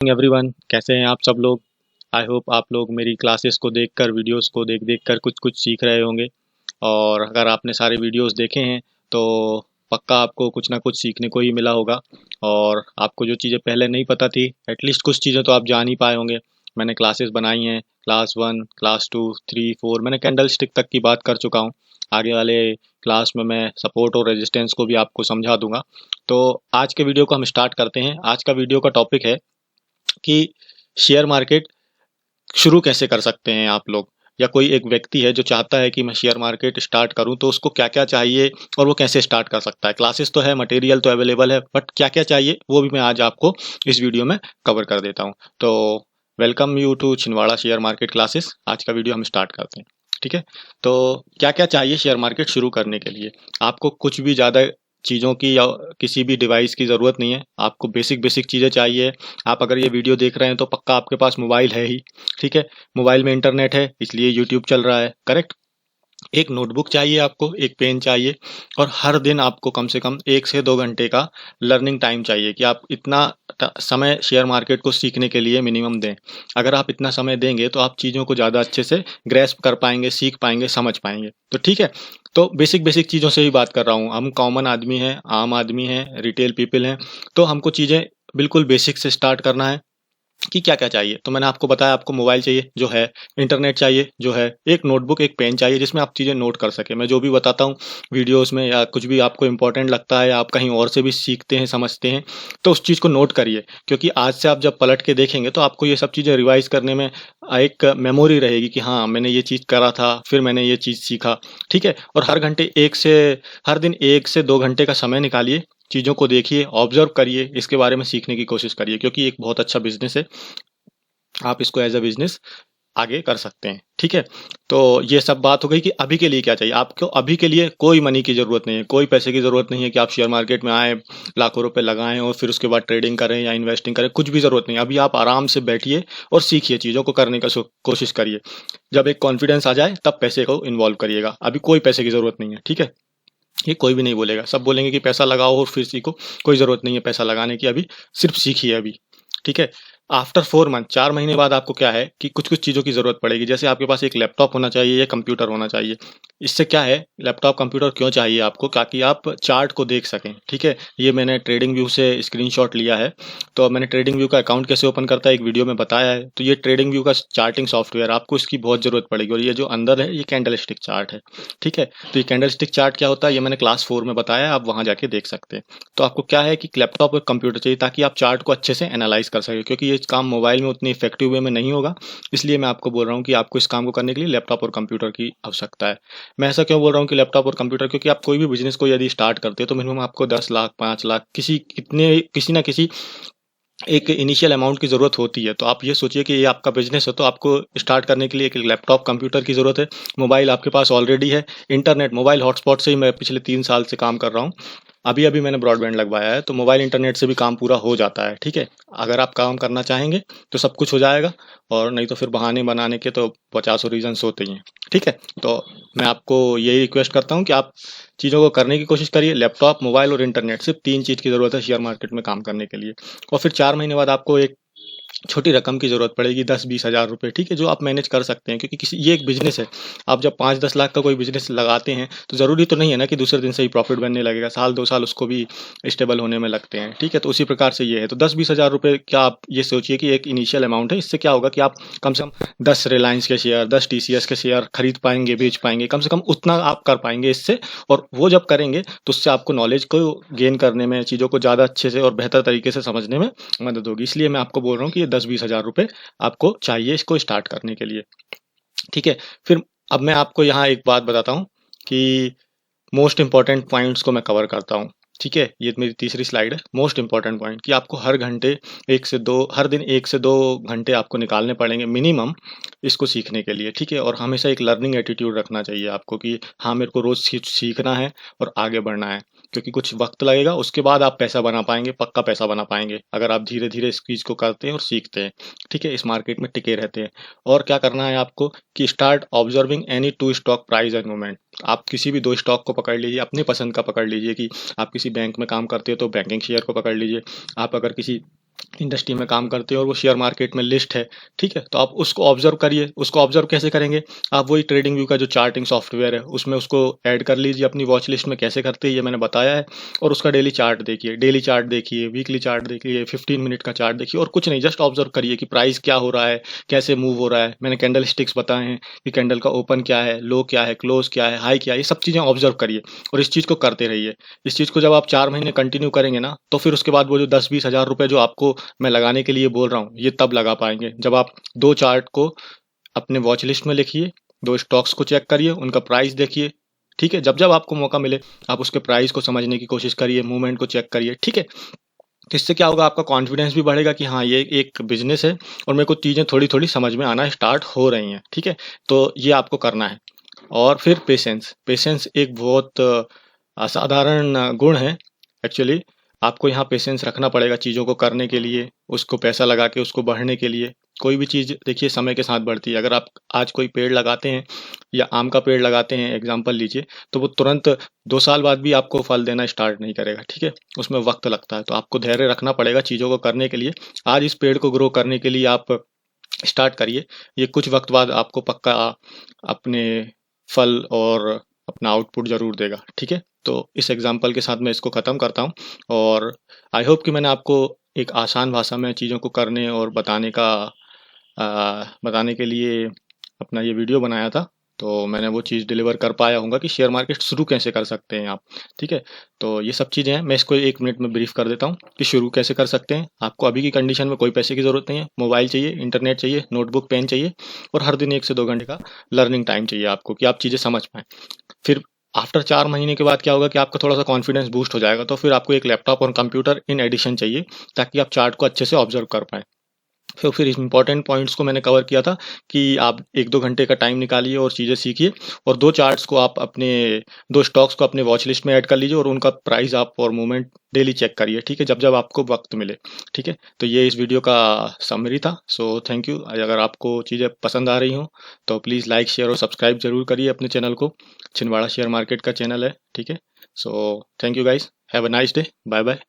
Everyone, कैसे हैं आप सब लोग। आई होप आप लोग मेरी क्लासेस को देखकर, वीडियोस को देख देख कर कुछ कुछ सीख रहे होंगे। और अगर आपने सारे वीडियोस देखे हैं तो पक्का आपको कुछ ना कुछ सीखने को ही मिला होगा। और आपको जो चीज़ें पहले नहीं पता थी, एटलीस्ट कुछ चीज़ें तो आप जान ही पाए होंगे। मैंने क्लासेस बनाई हैं, क्लास 1, क्लास 2, 3, 4, मैंने कैंडल स्टिक तक की बात कर चुका हूँ। आगे वाले क्लास में मैं सपोर्ट और रेजिस्टेंस को भी आपको समझा दूंगा। तो आज के वीडियो को हम स्टार्ट करते हैं। आज का वीडियो का टॉपिक है कि शेयर मार्केट शुरू कैसे कर सकते हैं आप लोग, या कोई एक व्यक्ति है जो चाहता है कि मैं शेयर मार्केट स्टार्ट करूं, तो उसको क्या क्या चाहिए और वो कैसे स्टार्ट कर सकता है। क्लासेस तो है, मटेरियल तो अवेलेबल है, बट क्या क्या चाहिए वो भी मैं आज आपको इस वीडियो में कवर कर देता हूं। तो welcome you to Chhindwara share market classes. आज का वीडियो हम स्टार्ट करते हैं। ठीक है, तो क्या क्या चाहिए शेयर मार्केट शुरू करने के लिए। आपको कुछ भी ज़्यादा चीज़ों की या किसी भी डिवाइस की ज़रूरत नहीं है। आपको बेसिक बेसिक चीज़ें चाहिए। आप अगर ये वीडियो देख रहे हैं तो पक्का आपके पास मोबाइल है ही। ठीक है, मोबाइल में इंटरनेट है, इसलिए यूट्यूब चल रहा है, करेक्ट। एक नोटबुक चाहिए आपको, एक पेन चाहिए, और हर दिन आपको कम से कम 1 से 2 घंटे का लर्निंग टाइम चाहिए कि आप इतना समय शेयर मार्केट को सीखने के लिए मिनिमम दें। अगर आप इतना समय देंगे तो आप चीज़ों को ज़्यादा अच्छे से ग्रेस्प कर पाएंगे, सीख पाएंगे, समझ पाएंगे। तो ठीक है, तो बेसिक बेसिक चीज़ों से ही बात कर रहा हूँ। हम कॉमन आदमी हैं, आम आदमी हैं, रिटेल पीपल हैं, तो हमको चीज़ें बिल्कुल बेसिक से स्टार्ट करना है कि क्या-क्या चाहिए। तो मैंने आपको बताया, आपको मोबाइल चाहिए जो है, इंटरनेट चाहिए जो है, एक नोटबुक, एक पेन चाहिए जिसमें आप चीज़ें नोट कर सकें। मैं जो भी बताता हूँ वीडियोज़ में या कुछ भी आपको इम्पोर्टेंट लगता है, आप कहीं और से भी सीखते हैं, समझते हैं, तो उस चीज़ को नोट करिए। क्योंकि आज से आप जब पलट के देखेंगे तो आपको ये सब चीज़ें रिवाइज़ करने में एक मेमोरी रहेगी कि हाँ, मैंने ये चीज़ करा था, फिर मैंने ये चीज़ सीखा। ठीक है? और हर दिन 1 से 2 घंटे का समय निकालिए, चीज़ों को देखिए, ऑब्ज़र्व करिए, इसके बारे में सीखने की कोशिश करिए, क्योंकि एक बहुत अच्छा बिज़नेस है। आप इसको एज़ अ बिज़नेस आगे कर सकते हैं। ठीक है? तो ये सब बात हो गई कि अभी के लिए क्या चाहिए। आपको अभी के लिए कोई मनी की ज़रूरत नहीं है, कोई पैसे की ज़रूरत नहीं है कि आप शेयर मार्केट में आएँ, लाखों रुपए लगाएँ और फिर उसके बाद ट्रेडिंग करें या इन्वेस्टिंग करें, कुछ भी ज़रूरत नहीं है। अभी आप आराम से बैठिए और सीखिए, चीज़ों को करने का कोशिश करिए। जब एक कॉन्फिडेंस आ जाए तब पैसे को इन्वॉल्व करिएगा। अभी कोई पैसे की ज़रूरत नहीं है। ठीक है? ये कोई भी नहीं बोलेगा। सब बोलेंगे कि पैसा लगाओ और फिर सीखो। कोई ज़रूरत नहीं है पैसा लगाने की अभी, सिर्फ़ सीखिए अभी। ठीक है? आफ्टर 4 मंथ, 4 महीने बाद आपको क्या है कि कुछ-कुछ चीज़ों की ज़रूरत पड़ेगी। जैसे आपके पास एक लैपटॉप होना चाहिए या कंप्यूटर होना चाहिए। इससे क्या है, लैपटॉप, कंप्यूटर क्यों चाहिए आपको? ताकि आप चार्ट को देख सकें। ठीक है? ये मैंने ट्रेडिंग व्यू से स्क्रीनशॉट लिया है। तो मैंने ट्रेडिंग व्यू का अकाउंट कैसे ओपन करता है एक वीडियो में बताया है। तो ये ट्रेडिंग व्यू का चार्टिंग सॉफ्टवेयर, आपको इसकी बहुत ज़रूरत पड़ेगी। और ये जो अंदर है, ये कैंडलस्टिक चार्ट है। ठीक है? तो ये कैंडलस्टिक चार्ट क्या होता है, ये मैंने क्लास 4 में बताया है, आप वहाँ जाके देख सकते हैं। तो आपको क्या है कि लैपटॉप और कंप्यूटर चाहिए ताकि आप चार्ट को अच्छे से एनालाइज़ कर सकें, क्योंकि ये काम मोबाइल में उतनी इफेक्टिव वे में नहीं होगा। इसलिए मैं आपको बोल रहा हूँ कि आपको इस काम को करने के लिए लैपटॉप और कंप्यूटर की आवश्यकता है। मैं ऐसा क्यों बोल रहा हूँ कि लैपटॉप और कंप्यूटर, क्योंकि आप कोई भी बिज़नेस को यदि स्टार्ट करते हैं तो मिनिमम आपको 10 लाख, 5 लाख, किसी ना किसी एक इनिशियल अमाउंट की ज़रूरत होती है। तो आप ये सोचिए कि ये आपका बिज़नेस है, तो आपको स्टार्ट करने के लिए एक लैपटॉप, कंप्यूटर की ज़रूरत है। मोबाइल आपके पास ऑलरेडी है। इंटरनेट, मोबाइल हॉटस्पॉट से ही मैं पिछले 3 साल से काम कर रहा हूँ। अभी-अभी मैंने ब्रॉडबैंड लगवाया है, तो मोबाइल इंटरनेट से भी काम पूरा हो जाता है। ठीक है? अगर आप काम करना चाहेंगे तो सब कुछ हो जाएगा, और नहीं तो फिर बहाने बनाने के तो पचासों रीज़न्स होते ही हैं। ठीक है? तो मैं आपको यही रिक्वेस्ट करता हूँ कि आप चीज़ों को करने की कोशिश करिए। लैपटॉप, मोबाइल और इंटरनेट, सिर्फ़ 3 चीज़ की ज़रूरत है शेयर मार्केट में काम करने के लिए। और फिर 4 महीने बाद आपको एक छोटी रकम की ज़रूरत पड़ेगी, 10-20 हज़ार रुपए, ठीक है? जो आप मैनेज कर सकते हैं, क्योंकि ये एक बिज़नेस है। आप जब 5-10 लाख का कोई बिज़नेस लगाते हैं, तो ज़रूरी तो नहीं है ना कि दूसरे दिन से ही प्रॉफ़िट बनने लगेगा। साल 2 साल उसको भी स्टेबल होने में लगते हैं, ठीक है? तो उसी प्रकार से ये है। तो 10-20 हज़ार रुपए क्या, आप ये सोचिए कि एक इनिशियल अमाउंट है। इससे क्या होगा कि आप कम से कम 10 रिलायंस के शेयर, 10 टीसीएस के शेयर खरीद पाएँगे, बेच पाएँगे। कम से कम उतना आप कर पाएँगे इससे। और वो जब करेंगे, तो उससे आपको नॉलेज को गेन करने में, चीज़ों को ज़्यादा अच्छे से और बेहतर तरीके से समझने में मदद होगी। इसलिए मैं आपको बोल रहा हूँ कि ये 10-20 हज़ार रुपए आपको चाहिए इसको स्टार्ट करने के लिए। ठीक है? फिर अब मैं आपको यहाँ एक बात बताता हूँ कि मोस्ट इम्पोर्टेंट पॉइंट्स को मैं कवर करता हूँ। ठीक है? ये मेरी तीसरी स्लाइड है। मोस्ट इम्पोर्टेंट पॉइंट कि आपको हर दिन 1 से 2 घंटे आपको निकालने पड़ेंगे मिनिमम इसको सीखने के लिए। ठीक है? और हमेशा एक लर्निंग एटीट्यूड रखना चाहिए आपको कि हाँ, मेरे को रोज़ सीखना है और आगे बढ़ना है। क्योंकि कुछ वक़्त लगेगा, उसके बाद आप पैसा बना पाएँगे, पक्का पैसा बना पाएँगे, अगर आप धीरे-धीरे इस चीज़ को करते हैं और सीखते हैं। ठीक है? इस मार्केट में टिके रहते हैं। और क्या करना है आपको कि start observing any 2 stock price and movement. आप किसी भी 2 स्टॉक को पकड़ लीजिए, अपनी पसंद का पकड़ लीजिए कि आप किसी बैंक में काम करते हो तो बैंकिंग शेयर को पकड़ लीजिए। आप अगर किसी इंडस्ट्री में काम करते हैं और वो शेयर मार्केट में लिस्ट है, ठीक है। तो आप उसको ऑब्जर्व करिए। उसको ऑब्जर्व कैसे करेंगे? आप वही ट्रेडिंग व्यू का जो चार्टिंग सॉफ्टवेयर है उसमें उसको ऐड कर लीजिए अपनी वॉच लिस्ट में। कैसे करते हैं ये मैंने बताया है। और उसका डेली चार्ट देखिए, डेली चार्ट देखिए, वीकली चार्ट देखिए, 15 मिनट का चार्ट देखिए, और कुछ नहीं, जस्ट ऑब्जर्व करिए कि प्राइस क्या हो रहा है, कैसे मूव हो रहा है। मैंने कैंडल स्टिक्स बताए हैं कि कैंडल का ओपन क्या है, लो क्या है, क्लोज क्या है, हाई क्या है, ये सब चीज़ें ऑब्जर्व करिए और इस चीज़ को करते रहिए। इस चीज़ को जब आप 4 महीने कंटिन्यू करेंगे ना, तो फिर उसके बाद वो जो 10-20 हज़ार रुपए जो आपको मैं लगाने के लिए बोल रहा हूँ, ये तब लगा पाएंगे जब आप दो चार्ट को अपने वॉच लिस्ट में लिखिए, दो स्टॉक्स को चेक करिए, उनका प्राइस देखिए, ठीक है। जब जब आपको मौका मिले आप उसके प्राइस को समझने की कोशिश करिए, मूवमेंट को चेक करिए, ठीक है। तो इससे क्या होगा, आपका कॉन्फिडेंस भी बढ़ेगा कि हाँ ये एक बिजनेस है और मेरे को चीज़ें थोड़ी थोड़ी समझ में आना स्टार्ट हो रही हैं, ठीक है। तो ये आपको करना है। और फिर पेशेंस। पेशेंस एक बहुत असाधारण गुण है एक्चुअली। आपको यहाँ पेशेंस रखना पड़ेगा चीज़ों को करने के लिए, उसको पैसा लगा के उसको बढ़ने के लिए। कोई भी चीज़ देखिए समय के साथ बढ़ती है। अगर आप आज कोई पेड़ लगाते हैं या आम का पेड़ लगाते हैं एग्जाम्पल लीजिए, तो वो तुरंत 2 साल बाद भी आपको फल देना स्टार्ट नहीं करेगा, ठीक है। उसमें वक्त लगता है। तो आपको धैर्य रखना पड़ेगा चीज़ों को करने के लिए। आज इस पेड़ को ग्रो करने के लिए आप स्टार्ट करिए। ये कुछ वक्त बाद आपको पक्का अपने फल और अपना आउटपुट ज़रूर देगा, ठीक है। तो इस एग्जाम्पल के साथ मैं इसको ख़त्म करता हूँ। और आई होप कि मैंने आपको एक आसान भाषा में चीज़ों को करने और बताने के लिए अपना ये वीडियो बनाया था। तो मैंने वो चीज़ डिलीवर कर पाया हूँगा कि शेयर मार्केट शुरू कैसे कर सकते हैं आप, ठीक है। तो ये सब चीज़ें हैं। मैं इसको 1 मिनट में ब्रीफ कर देता हूँ कि शुरू कैसे कर सकते हैं। आपको अभी की कंडीशन में कोई पैसे की ज़रूरत नहीं है। मोबाइल चाहिए, इंटरनेट चाहिए, नोटबुक पेन चाहिए, और हर दिन 1 से 2 घंटे का लर्निंग टाइम चाहिए आपको कि आप चीज़ें समझ पाएँ। फिर आफ्टर 4 महीने के बाद क्या होगा कि आपका थोड़ा सा कॉन्फिडेंस बूस्ट हो जाएगा। तो फिर आपको एक लैपटॉप और कंप्यूटर इन एडिशन चाहिए ताकि आप चार्ट को अच्छे से ऑब्जर्व कर पाएँ। तो फिर इंपॉर्टेंट पॉइंट्स को मैंने कवर किया था कि आप 1-2 घंटे का टाइम निकालिए और चीज़ें सीखिए, और दो स्टॉक्स को अपने वॉच लिस्ट में ऐड कर लीजिए और उनका प्राइस आप और मूवमेंट डेली चेक करिए, ठीक है, जब जब आपको वक्त मिले, ठीक है। तो ये इस वीडियो का समरी था। So thank you. अगर आपको चीज़ें पसंद आ रही हों तो प्लीज़ लाइक शेयर और सब्सक्राइब जरूर करिए अपने चैनल को। छिंदवाड़ा शेयर मार्केट का चैनल है, ठीक है। So thank you guys, have a nice day, bye bye.